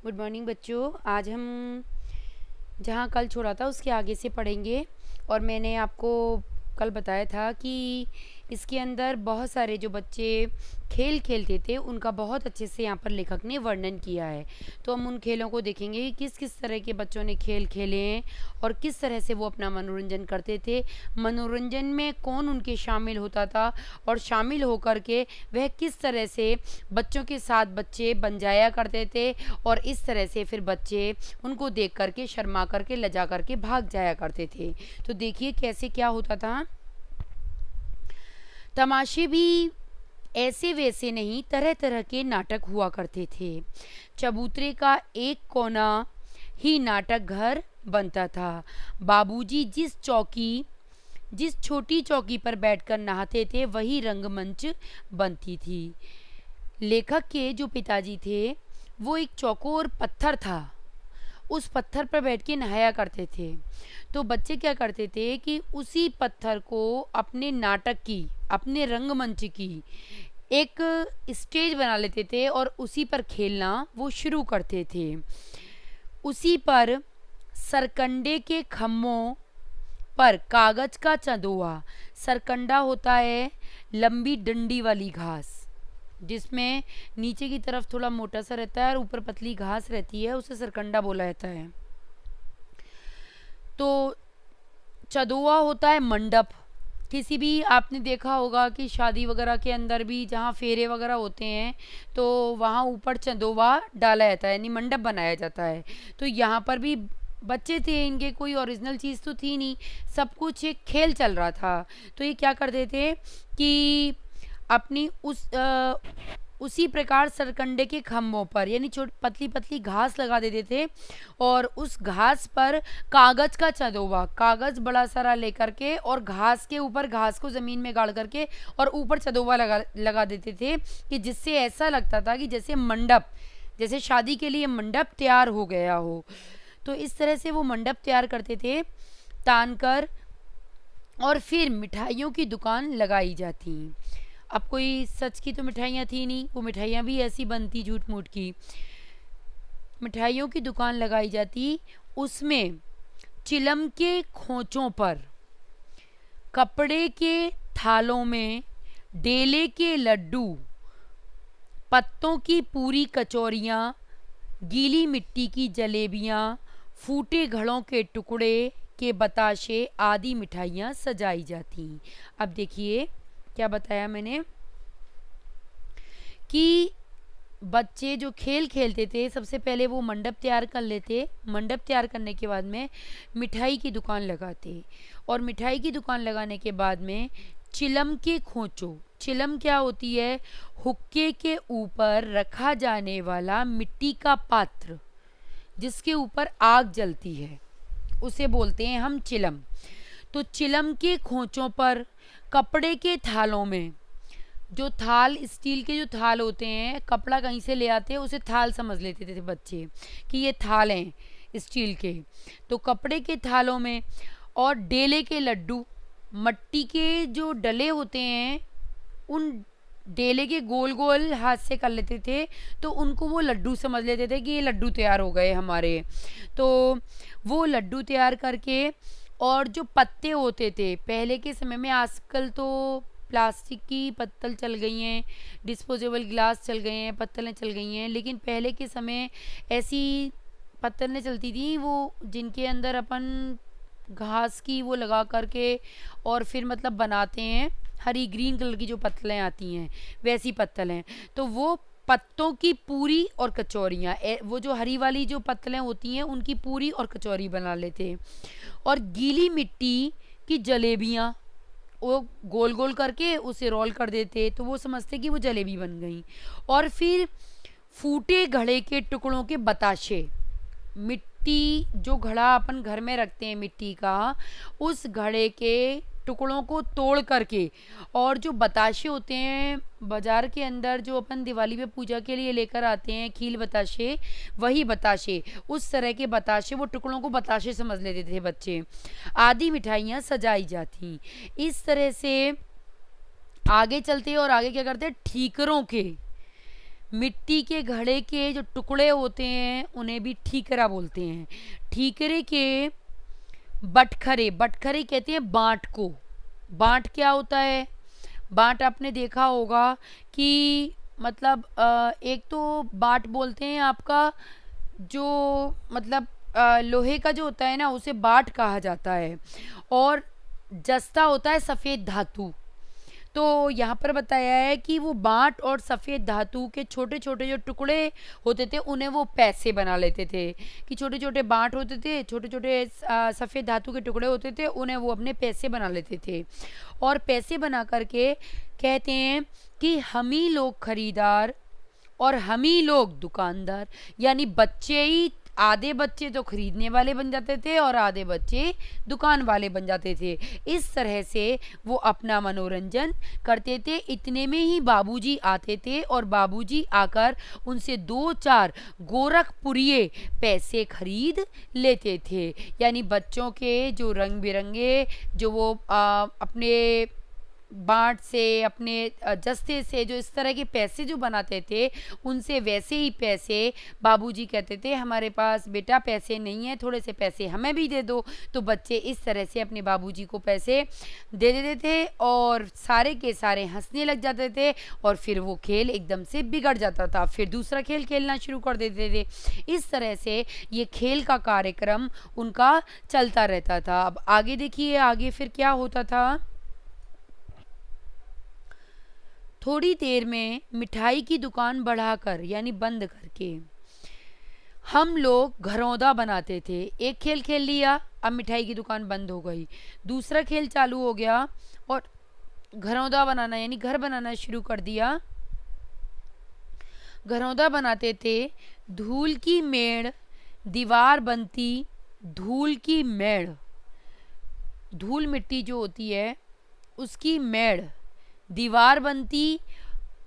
Good morning बच्चों। आज हम जहाँ कल छोड़ा था उसके आगे से पढ़ेंगे। और मैंने आपको कल बताया था कि इसके अंदर बहुत सारे जो बच्चे खेल खेलते थे उनका बहुत अच्छे से यहाँ पर लेखक ने वर्णन किया है। तो हम उन खेलों को देखेंगे कि किस किस तरह के बच्चों ने खेल खेले हैं और किस तरह से वो अपना मनोरंजन करते थे, मनोरंजन में कौन उनके शामिल होता था और शामिल होकर के वह किस तरह से बच्चों के साथ बच्चे बन जाया करते थे और इस तरह से फिर बच्चे उनको देख करके शर्मा करके लजा करके भाग जाया करते थे। तो देखिए कैसे क्या होता था। तमाशे भी ऐसे वैसे नहीं, तरह तरह के नाटक हुआ करते थे। चबूतरे का एक कोना ही नाटक घर बनता था। बाबूजी जिस छोटी चौकी पर बैठकर नहाते थे वही रंगमंच बनती थी। लेखक के जो पिताजी थे वो एक चौकोर पत्थर था, उस पत्थर पर बैठ के नहाया करते थे। तो बच्चे क्या करते थे कि उसी पत्थर को अपने नाटक की, अपने रंगमंच की एक स्टेज बना लेते थे और उसी पर खेलना वो शुरू करते थे। उसी पर सरकंडे के खम्भों पर कागज का चंदोआ, सरकंडा होता है लंबी डंडी वाली घास जिसमें नीचे की तरफ थोड़ा मोटा सा रहता है और ऊपर पतली घास रहती है, उसे सरकंडा बोला जाता है। तो चंदोआ होता है मंडप। किसी भी आपने देखा होगा कि शादी वगैरह के अंदर भी जहाँ फेरे वगैरह होते हैं तो वहाँ ऊपर चंदोआ डाला जाता है, यानी मंडप बनाया जाता है। तो यहाँ पर भी बच्चे थे, इनके कोई ओरिजिनल चीज़ तो थी नहीं, सब कुछ एक खेल चल रहा था। तो ये क्या करते थे कि अपनी उसी प्रकार सरकंडे के खम्भों पर यानी छोटी पतली पतली घास लगा देते थे और उस घास पर कागज का चंदोआ, कागज बड़ा सारा लेकर के और घास के ऊपर घास को ज़मीन में गाड़ करके और ऊपर चंदोआ लगा देते थे कि जिससे ऐसा लगता था कि जैसे मंडप, जैसे शादी के लिए मंडप तैयार हो गया हो। तो इस तरह से वो मंडप तैयार करते थे तान कर, और फिर मिठाइयों की दुकान लगाई जाती। अब कोई सच की तो मिठाइयाँ थी नहीं, वो मिठाइयाँ भी ऐसी बनती झूठ मूठ की। मिठाइयों की दुकान लगाई जाती, उसमें चिलम के खोंचों पर, कपड़े के थालों में डेले के लड्डू, पत्तों की पूरी कचौरियाँ, गीली मिट्टी की जलेबियाँ, फूटे घड़ों के टुकड़े के बताशे आदि मिठाइयाँ सजाई जाती। अब देखिए क्या बताया मैंने कि बच्चे जो खेल खेलते थे सबसे पहले वो मंडप तैयार कर लेते, मंडप तैयार करने के बाद में मिठाई की दुकान लगाते और मिठाई की दुकान लगाने के बाद में चिलम के खोंचों, चिलम क्या होती है, हुक्के के ऊपर रखा जाने वाला मिट्टी का पात्र जिसके ऊपर आग जलती है, उसे बोलते हैं हम चिलम। तो चिलम के खोंचों पर कपड़े के थालों में, जो थाल स्टील के जो थाल होते हैं, कपड़ा कहीं से ले आते हैं उसे थाल समझ लेते थे बच्चे कि ये थाल हैं स्टील के। तो कपड़े के थालों में और डेले के लड्डू, मट्टी के जो डले होते हैं उन डेले के गोल गोल हाथ से कर लेते थे तो उनको वो लड्डू समझ लेते थे कि ये लड्डू तैयार हो गए हमारे। तो वो लड्डू तैयार करके, और जो पत्ते होते थे पहले के समय में, आजकल तो प्लास्टिक की पत्तल चल गई हैं, डिस्पोजेबल गिलास चल गए हैं, पत्तलें चल गई हैं, लेकिन पहले के समय ऐसी पत्तलें चलती थी वो जिनके अंदर अपन घास की वो लगा करके और फिर मतलब बनाते हैं, हरी ग्रीन कलर की जो पत्तलें आती हैं वैसी पत्तलें। तो वो पत्तों की पूरी और कचौरियाँ, वो जो हरी वाली जो पत्तलें होती हैं उनकी पूरी और कचौरी बना लेते। और गीली मिट्टी की जलेबियाँ वो गोल गोल करके उसे रोल कर देते तो वो समझते कि वो जलेबी बन गई। और फिर फूटे घड़े के टुकड़ों के बताशे, मिट्टी जो घड़ा अपन घर में रखते हैं मिट्टी का, उस घड़े के टुकड़ों को तोड़ करके, और जो बताशे होते हैं बाजार के अंदर जो अपन दिवाली पे पूजा के लिए लेकर आते हैं खील बताशे, वही बताशे, उस तरह के बताशे, वो टुकड़ों को बताशे समझ लेते थे बच्चे, आदि मिठाइयाँ सजाई जाती। इस तरह से आगे चलते और आगे क्या करते, ठीकरों के मिट्टी के घड़े के जो टुकड़े होते हैं उन्हें भी ठीकरा बोलते हैं। ठीकरे के बटखरे, बटखरे कहते हैं बांट को। बांट क्या होता है? बांट आपने देखा होगा कि मतलब एक तो बाट बोलते हैं आपका जो मतलब लोहे का जो होता है ना उसे बाट कहा जाता है, और जस्ता होता है सफ़ेद धातु। तो यहाँ पर बताया है कि वो बांट और सफ़ेद धातु के छोटे छोटे जो टुकड़े होते थे उन्हें वो पैसे बना लेते थे, कि छोटे छोटे बांट होते थे, छोटे छोटे सफ़ेद धातु के टुकड़े होते थे, उन्हें वो अपने पैसे बना लेते थे। और पैसे बना करके कहते हैं कि हम ही लोग खरीदार और हम ही लोग दुकानदार, यानी बच्चे ही, आधे बच्चे तो खरीदने वाले बन जाते थे और आधे बच्चे दुकान वाले बन जाते थे। इस तरह से वो अपना मनोरंजन करते थे। इतने में ही बाबूजी आते थे और बाबूजी आकर उनसे 2-4 गोरखपुरिये पैसे खरीद लेते थे। यानी बच्चों के जो रंग बिरंगे जो वो अपने बाट से, अपने जस्ते से जो इस तरह के पैसे जो बनाते थे, उनसे वैसे ही पैसे बाबूजी कहते थे हमारे पास बेटा पैसे नहीं है, थोड़े से पैसे हमें भी दे दो। तो बच्चे इस तरह से अपने बाबूजी को पैसे दे देते थे और सारे के सारे हंसने लग जाते थे, और फिर वो खेल एकदम से बिगड़ जाता था, फिर दूसरा खेल खेलना शुरू कर देते थे। इस तरह से ये खेल का कार्यक्रम उनका चलता रहता था। अब आगे देखिए, आगे फिर क्या होता था। थोड़ी देर में मिठाई की दुकान बढ़ाकर यानी बंद करके हम लोग घरौंदा बनाते थे। एक खेल खेल लिया, अब मिठाई की दुकान बंद हो गई, दूसरा खेल चालू हो गया और घरौंदा बनाना यानी घर बनाना शुरू कर दिया। घरौंदा बनाते थे, धूल की मेड़ दीवार बनती, धूल की मेड़, धूल मिट्टी जो होती है उसकी मेड़ दीवार बनती।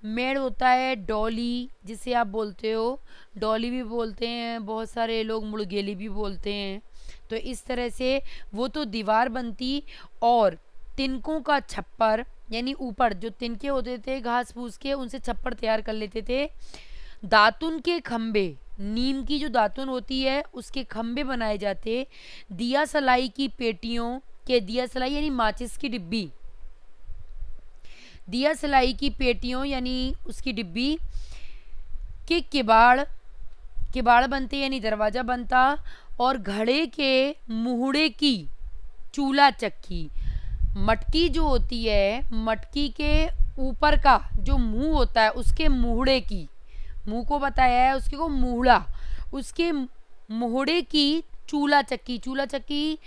मेड़ होता है डॉली, जिसे आप बोलते हो, डॉली भी बोलते हैं, बहुत सारे लोग मुड़गेली भी बोलते हैं। तो इस तरह से वो तो दीवार बनती, और तिनकों का छप्पर यानी ऊपर जो तिनके होते थे घास फूस के, उनसे छप्पर तैयार कर लेते थे। दातुन के खम्बे, नीम की जो दातुन होती है उसके खम्बे बनाए जाते। दिया सलाई की पेटियों के, दिया सलाई यानी माचिस की डिब्बी, दिया सलाई की पेटियों यानी उसकी डिब्बी के किबाड़, किबाड़ बनते यानी दरवाज़ा बनता। और घड़े के मुहड़े की चूल्हा चक्की, मटकी जो होती है, मटकी के ऊपर का जो मुंह होता है उसके मुहड़े की, मुंह को बताया है उसके को मुहड़ा, उसके मुहड़े की चूल्हा चक्की। चूल्हा चक्की,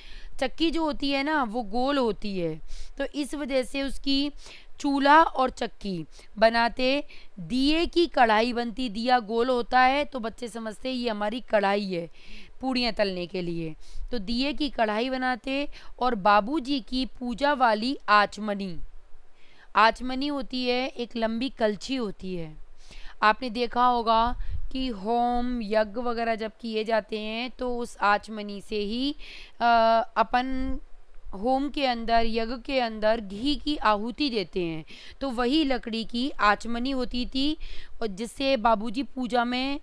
चक्की जो होती है ना वो गोल होती है, तो इस वजह से उसकी चूल्हा और चक्की बनाते। दिए की कढ़ाई बनती, दिया गोल होता है तो बच्चे समझते ये हमारी कढ़ाई है पूड़ियाँ तलने के लिए, तो दिए की कढ़ाई बनाते। और बाबूजी की पूजा वाली आचमनी, आचमनी होती है एक लंबी कलछी होती है। आपने देखा होगा कि होम यज्ञ वगैरह जब किए जाते हैं तो उस आचमनी से ही अपन होम के अंदर, यज्ञ के अंदर घी की आहुति देते हैं। तो वही लकड़ी की आचमनी होती थी और जिससे बाबूजी पूजा में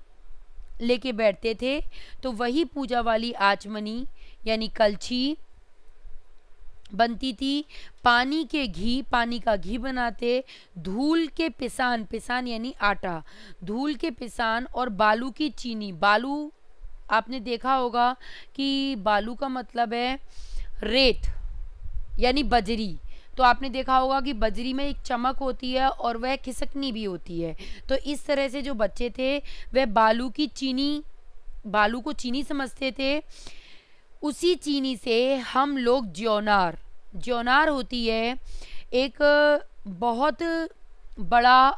लेके बैठते थे। तो वही पूजा वाली आचमनी यानी कलछी बनती थी। पानी के घी, पानी का घी बनाते। धूल के पिसान, पिसान यानी आटा, धूल के पिसान और बालू की चीनी। बालू आपने देखा होगा कि बालू का मतलब है रेत यानी बजरी, तो आपने देखा होगा कि बजरी में एक चमक होती है और वह खिसकनी भी होती है। तो इस तरह से जो बच्चे थे वह बालू की चीनी, बालू को चीनी समझते थे। उसी चीनी से हम लोग ज्योनार, ज्योनार होती है एक बहुत बड़ा,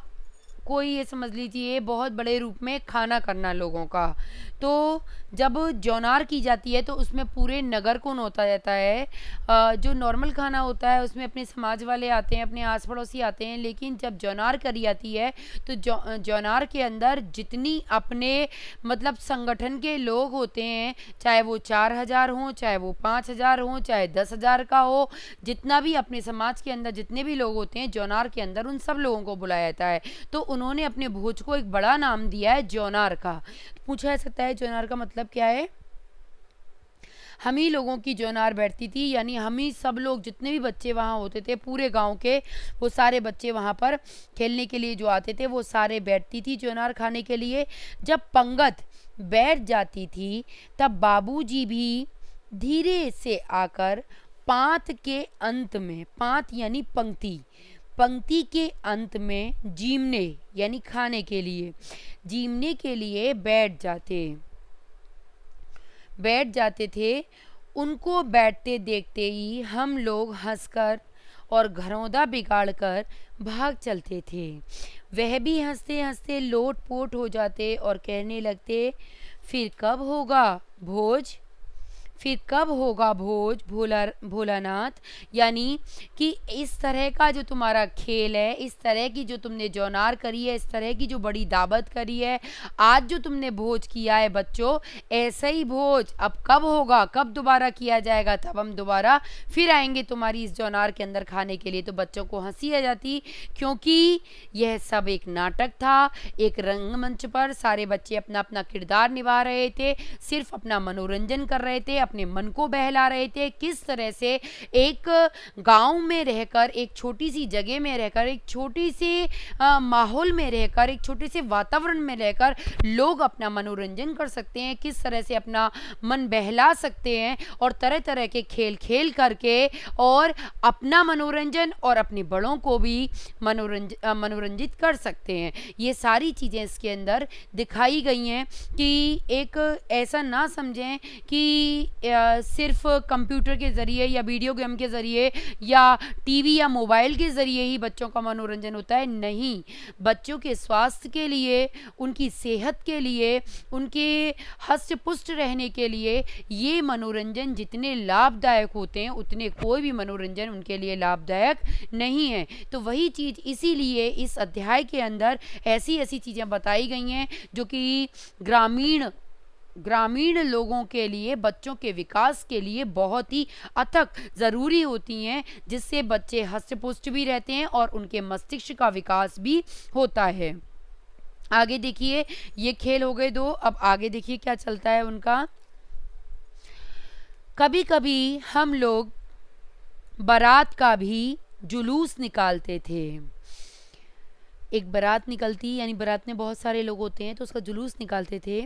कोई ये समझ लीजिए बहुत बड़े रूप में खाना करना लोगों का। तो जब ज्योनार की जाती है तो उसमें पूरे नगर को नोता जाता है। जो नॉर्मल खाना होता है उसमें अपने समाज वाले आते हैं, अपने आस पड़ोसी आते हैं, लेकिन जब ज्योनार करी जाती है तो ज्योनार के अंदर जितनी अपने मतलब संगठन के लोग होते हैं, चाहे वो 4000 हों, चाहे वो 5000 हों, चाहे 10,000 का हो, जितना भी अपने समाज के अंदर जितने भी लोग होते हैं ज्योनार के अंदर, उन सब लोगों को बुलाया जाता है। तो उन्होंने अपने भोज को एक बड़ा नाम दिया है ज्योनार का। पूछा जा सकता है ज्योनार का मतलब क्या है। हम ही लोगों की ज्योनार बैठती थी, यानी हम ही सब लोग जितने भी बच्चे वहाँ होते थे पूरे गांव के, वो सारे बच्चे वहाँ पर खेलने के लिए जो आते थे वो सारे बैठती थी ज्योनार खाने के लिए। जब पंगत बैठ जाती थी तब बाबूजी भी धीरे से आकर पांत के अंत में, पांत यानी पंक्ति, पंक्ति के अंत में जीमने यानी खाने के लिए, जीमने के लिए बैठ जाते थे। उनको बैठते देखते ही हम लोग हंसकर और घरौंदा बिगाड़कर भाग चलते थे। वह भी हंसते हंसते लोट-पोट हो जाते और कहने लगते, फिर कब होगा भोज, फिर कब होगा भोज भोलानाथ। यानी कि इस तरह का जो तुम्हारा खेल है, इस तरह की जो तुमने ज्योनार करी है, इस तरह की जो बड़ी दावत करी है, आज जो तुमने भोज किया है बच्चों, ऐसा ही भोज अब कब होगा, कब दोबारा किया जाएगा, तब हम दोबारा फिर आएंगे तुम्हारी इस ज्योनार के अंदर खाने के लिए। तो बच्चों को हंसी आ जाती, क्योंकि यह सब एक नाटक था। एक रंगमंच पर सारे बच्चे अपना अपना किरदार निभा रहे थे, सिर्फ अपना मनोरंजन कर रहे थे, अपने मन को बहला रहे थे। किस तरह से एक गांव में रहकर, एक छोटी सी जगह में रहकर, एक छोटी सी माहौल में रहकर, एक छोटे से वातावरण में रहकर लोग अपना मनोरंजन कर सकते हैं, किस तरह से अपना मन बहला सकते हैं और तरह तरह के खेल खेल करके और अपना मनोरंजन और अपने बड़ों को भी मनोरंजित कर सकते हैं। ये सारी चीज़ें इसके अंदर दिखाई गई हैं कि एक ऐसा ना समझें कि सिर्फ कंप्यूटर के ज़रिए या वीडियो गेम के ज़रिए या टीवी या मोबाइल के ज़रिए ही बच्चों का मनोरंजन होता है। नहीं, बच्चों के स्वास्थ्य के लिए, उनकी सेहत के लिए, उनके हष्ट पुष्ट रहने के लिए ये मनोरंजन जितने लाभदायक होते हैं उतने कोई भी मनोरंजन उनके लिए लाभदायक नहीं है। तो वही चीज़ इसीलिए इस अध्याय के अंदर ऐसी ऐसी चीज़ें बताई गई हैं जो कि ग्रामीण लोगों के लिए, बच्चों के विकास के लिए बहुत ही अथक ज़रूरी होती हैं, जिससे बच्चे हष्ट-पुष्ट भी रहते हैं और उनके मस्तिष्क का विकास भी होता है। आगे देखिए, ये खेल हो गए दो, अब आगे देखिए क्या चलता है उनका। कभी कभी हम लोग बारात का भी जुलूस निकालते थे। एक बारात निकलती, यानी बारात में बहुत सारे लोग होते हैं तो उसका जुलूस निकालते थे।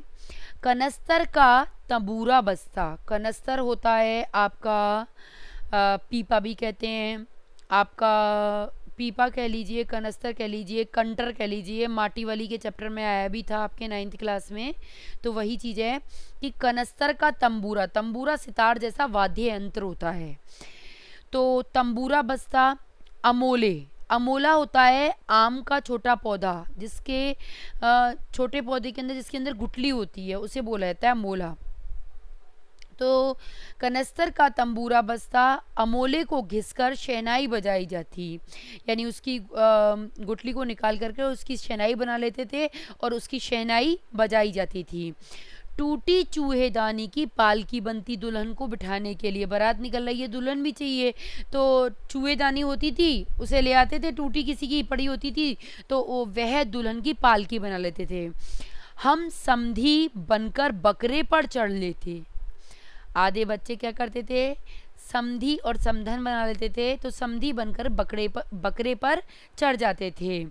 कनस्तर का तंबूरा बजता, कनस्तर होता है आपका पीपा भी कहते हैं, आपका पीपा कह लीजिए, कनस्तर कह लीजिए, कंटर कह लीजिए, माटी वाली के चैप्टर में आया भी था आपके 9th क्लास में। तो वही चीज़ है कि कनस्तर का तंबूरा, तंबूरा सितार जैसा वाद्य यंत्र होता है, तो तंबूरा बजता। अमोले, अमोला होता है आम का छोटा पौधा, जिसके छोटे पौधे के अंदर जिसके अंदर गुठली होती है उसे बोला जाता है अमोला। तो कनस्तर का तंबूरा बजता, अमोले को घिसकर शहनाई बजाई जाती, यानी उसकी गुठली को निकाल करके उसकी शहनाई बना लेते थे और उसकी शहनाई बजाई जाती थी। टूटी चूहेदानी की पालकी बनती दुल्हन को बिठाने के लिए, बारात निकल रही है, दुल्हन भी चाहिए, तो चूहेदानी होती थी उसे ले आते थे, टूटी किसी की पड़ी होती थी तो वह दुल्हन की पालकी बना लेते थे। हम समधी बनकर बकरे पर चढ़ लेते, आधे बच्चे क्या करते थे, समधी और समधन बना लेते थे, तो समधी बनकर बकरे पर चढ़ जाते थे,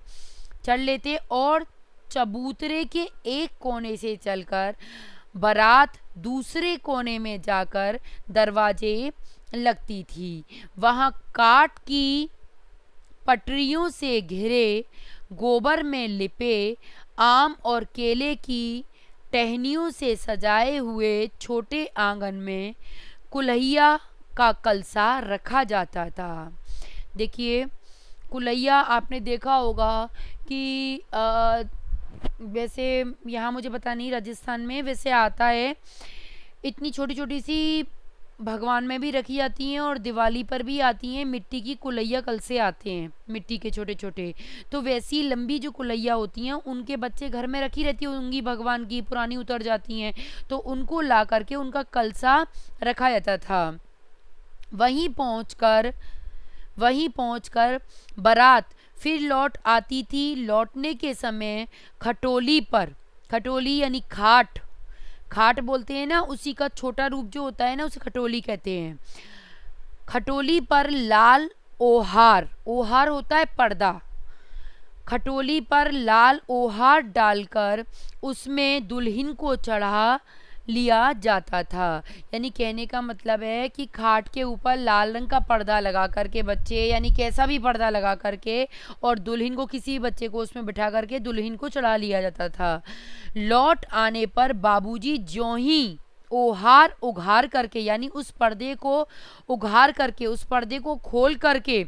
चढ़ लेते और चबूतरे के एक कोने से चलकर बारात दूसरे कोने में जाकर दरवाजे लगती थी। वहाँ काठ की पटरियों से घिरे, गोबर में लिपे, आम और केले की टहनियों से सजाए हुए छोटे आंगन में कुल्हैया का कलसा रखा जाता था। देखिए, कुल्हैया आपने देखा होगा कि वैसे यहाँ मुझे पता नहीं राजस्थान में वैसे आता है, इतनी छोटी छोटी सी भगवान में भी रखी जाती हैं और दिवाली पर भी आती हैं, मिट्टी की कुल्हैया कलसे आते हैं, मिट्टी के छोटे छोटे। तो वैसी लंबी जो कुल्हैया होती हैं उनके बच्चे घर में रखी रहती होंगी, भगवान की पुरानी उतर जाती हैं, तो उनको ला करके उनका कलसा रखा जाता था। वहीं पहुंचकर बारात फिर लौट आती थी। लौटने के समय खटोली पर, खटोली यानी खाट, खाट बोलते हैं ना, उसी का छोटा रूप जो होता है ना उसे खटोली कहते हैं। खटोली पर लाल ओहार, ओहार होता है पर्दा, खटोली पर लाल ओहार डालकर उसमें दुल्हन को चढ़ा लिया जाता था। यानी कहने का मतलब है कि खाट के ऊपर लाल रंग का पर्दा लगा करके बच्चे, यानी कैसा भी पर्दा लगा करके, और दुल्हन को, किसी बच्चे को उसमें बिठा करके दुल्हन को चढ़ा लिया जाता था। लौट आने पर बाबूजी ज्यों ही ओहार उघार करके, यानी उस पर्दे को उघार करके, उस पर्दे को खोल करके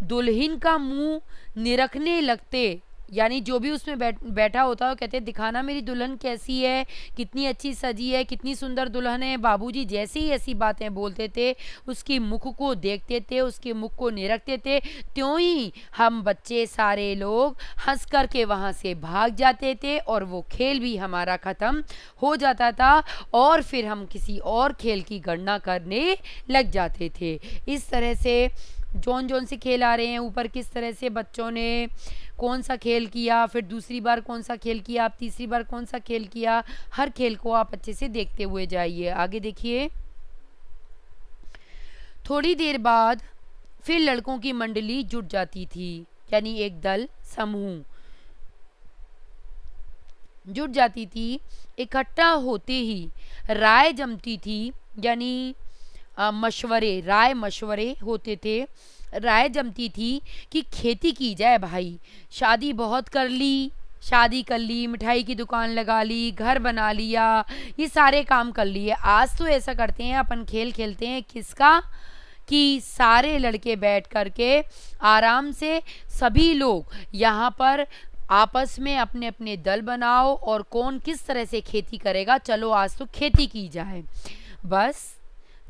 दुल्हन का मुंह निरखने लगते, यानी जो भी उसमें बैठा होता है वो कहते दिखाना मेरी दुल्हन कैसी है, कितनी अच्छी सजी है, कितनी सुंदर दुल्हन है। बाबूजी जैसे ही ऐसी बातें बोलते थे उसकी मुख को देखते थे, उसके मुख को निरखते थे, त्यों ही हम बच्चे सारे लोग हंस करके वहाँ से भाग जाते थे और वो खेल भी हमारा ख़त्म हो जाता था और फिर हम किसी और खेल की गणना करने लग जाते थे। इस तरह से जौन जौन से खेल आ रहे हैं ऊपर, किस तरह से बच्चों ने कौन सा खेल किया, फिर दूसरी बार कौन सा खेल किया, आप तीसरी बार कौन सा खेल किया, हर खेल को आप अच्छे से देखते हुए जाइए। आगे देखिए। थोड़ी देर बाद फिर लड़कों की मंडली जुट जाती थी, यानी एक दल, समूह जुट जाती थी। इकट्ठा होते ही राय जमती थी, यानी मशवरे, राय मशवरे होते थे, राय जमती थी कि खेती की जाए भाई। शादी बहुत कर ली, शादी कर ली, मिठाई की दुकान लगा ली, घर बना लिया, ये सारे काम कर लिए। आज तो ऐसा करते हैं, अपन खेल खेलते हैं किसका, कि सारे लड़के बैठ करके आराम से सभी लोग यहाँ पर आपस में अपने अपने दल बनाओ और कौन किस तरह से खेती करेगा, चलो आज तो खेती की जाए। बस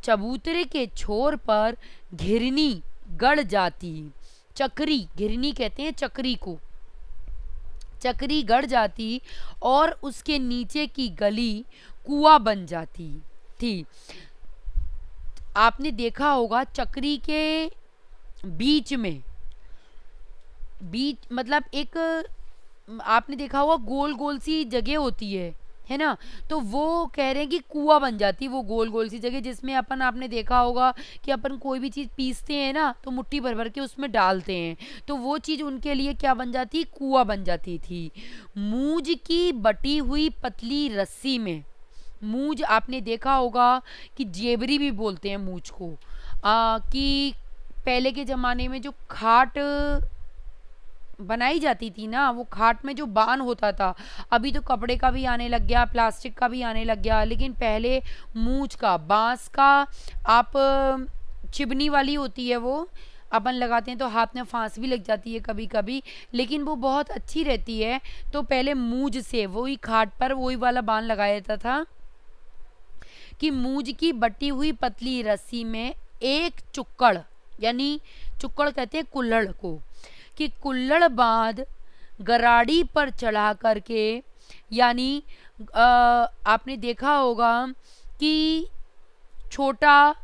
चबूतरे के छोर पर घिरनी गड़ जाती, चक्री, घिरनी कहते हैं चक्री को, चक्री गड़ जाती और उसके नीचे की गली कुआं बन जाती थी। आपने देखा होगा चक्री के बीच में, बीच मतलब एक, आपने देखा होगा गोल गोल सी जगह होती है ना, तो वो कह रहे हैं कि कुआं बन जाती, वो गोल गोल सी जगह जिसमें अपन, आपने देखा होगा कि अपन कोई भी चीज़ पीसते हैं ना तो मुट्ठी भर भर के उसमें डालते हैं, तो वो चीज़ उनके लिए क्या बन जाती, कुआं बन जाती थी। मूंज की बटी हुई पतली रस्सी में, मूंज आपने देखा होगा कि जेबरी भी बोलते हैं मूंज को, कि पहले के ज़माने में जो खाट बनाई जाती थी ना, वो खाट में जो बान होता था, अभी तो कपड़े का भी आने लग गया, प्लास्टिक का भी आने लग गया, लेकिन पहले मूंज का, बांस का, आप चिबनी वाली होती है वो अपन लगाते हैं तो हाथ में फांस भी लग जाती है कभी कभी, लेकिन वो बहुत अच्छी रहती है। तो पहले मूंज से वही खाट पर वही वाला बान लगाया जाता था कि मूंज की बटी हुई पतली रस्सी में एक चुक्कड़, यानी चुक्कड़ कहते हैं कुल्हड़ को, कि कुल्हड़ बांध गराड़ी पर चढ़ा करके, यानी आपने देखा होगा कि छोटा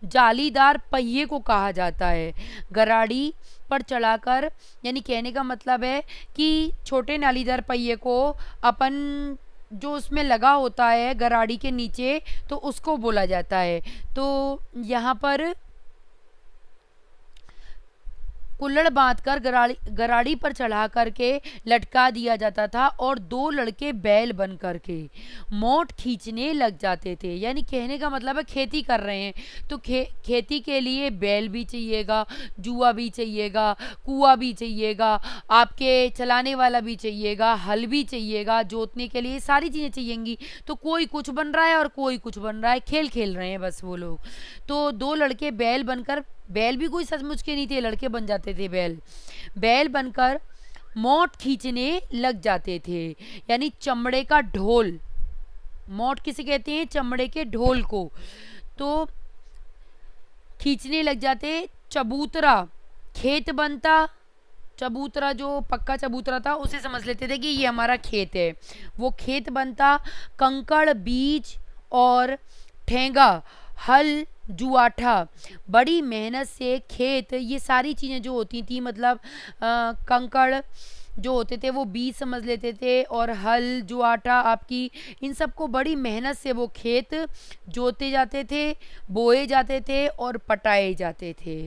जालीदार पहिए को कहा जाता है, गराड़ी पर चढ़ाकर, यानी कहने का मतलब है कि छोटे नालीदार पहिए को अपन जो उसमें लगा होता है गराड़ी के नीचे, तो उसको बोला जाता है। तो यहाँ पर कुल्हड़ बांधकर गराड़ी पर चढ़ा करके लटका दिया जाता था और दो लड़के बैल बन करके मोट खींचने लग जाते थे, यानी कहने का मतलब है खेती कर रहे हैं तो खेती के लिए बैल भी चाहिएगा, जुआ भी चाहिएगा, कुआं भी चाहिएगा, आपके चलाने वाला भी चाहिएगा, हल भी चाहिएगा, जोतने के लिए सारी चीज़ें चाहिएंगी। तो कोई कुछ बन रहा है और कोई कुछ बन रहा है, खेल खेल रहे हैं बस वो लोग। तो दो लड़के बैल बनकर, बैल भी कोई सचमुच के नहीं थे, लड़के बन जाते थे बैल बनकर मोट खींचने लग जाते थे, यानी चमड़े का ढोल, मोट किसे कहते हैं, चमड़े के ढोल को, तो खींचने लग जाते। चबूतरा खेत बनता, चबूतरा जो पक्का चबूतरा था उसे समझ लेते थे कि ये हमारा खेत है, वो खेत बनता। कंकड़ बीज और ठेंगा हल जुआठा, बड़ी मेहनत से खेत, ये सारी चीज़ें जो होती थी, मतलब कंकड़ जो होते थे वो बीज समझ लेते थे, और हल जुआटा आपकी, इन सबको बड़ी मेहनत से वो खेत जोते जाते थे, बोए जाते थे और पटाए जाते थे।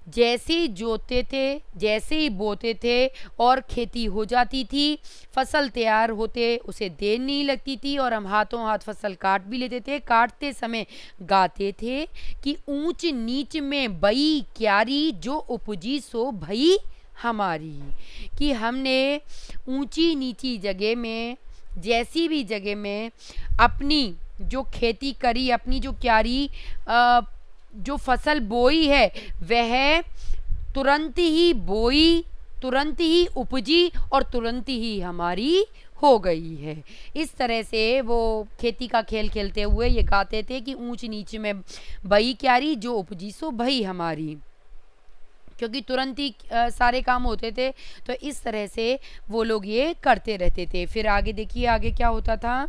जैसे ही जोतते थे, जैसे ही बोते थे और खेती हो जाती थी, फसल तैयार होते उसे देर नहीं लगती थी, और हम हाथों हाथ फसल काट भी लेते थे। काटते समय गाते थे कि ऊंच नीच में बई क्यारी, जो उपजी सो भई हमारी। कि हमने ऊंची नीची जगह में, जैसी भी जगह में अपनी जो खेती करी, अपनी जो क्यारी जो फसल बोई है, वह तुरंत ही बोई, तुरंत ही उपजी और तुरंत ही हमारी हो गई है। इस तरह से वो खेती का खेल खेलते हुए ये गाते थे कि ऊंच नीच में बई क्यारी, जो उपजी सो भई हमारी, क्योंकि तुरंत ही सारे काम होते थे। तो इस तरह से वो लोग ये करते रहते थे। फिर आगे देखिए, आगे क्या होता था।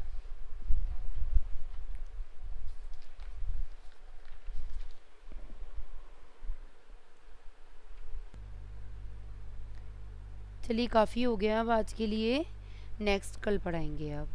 चलिए, काफ़ी हो गया अब आज के लिए, नेक्स्ट कल पढ़ाएंगे अब।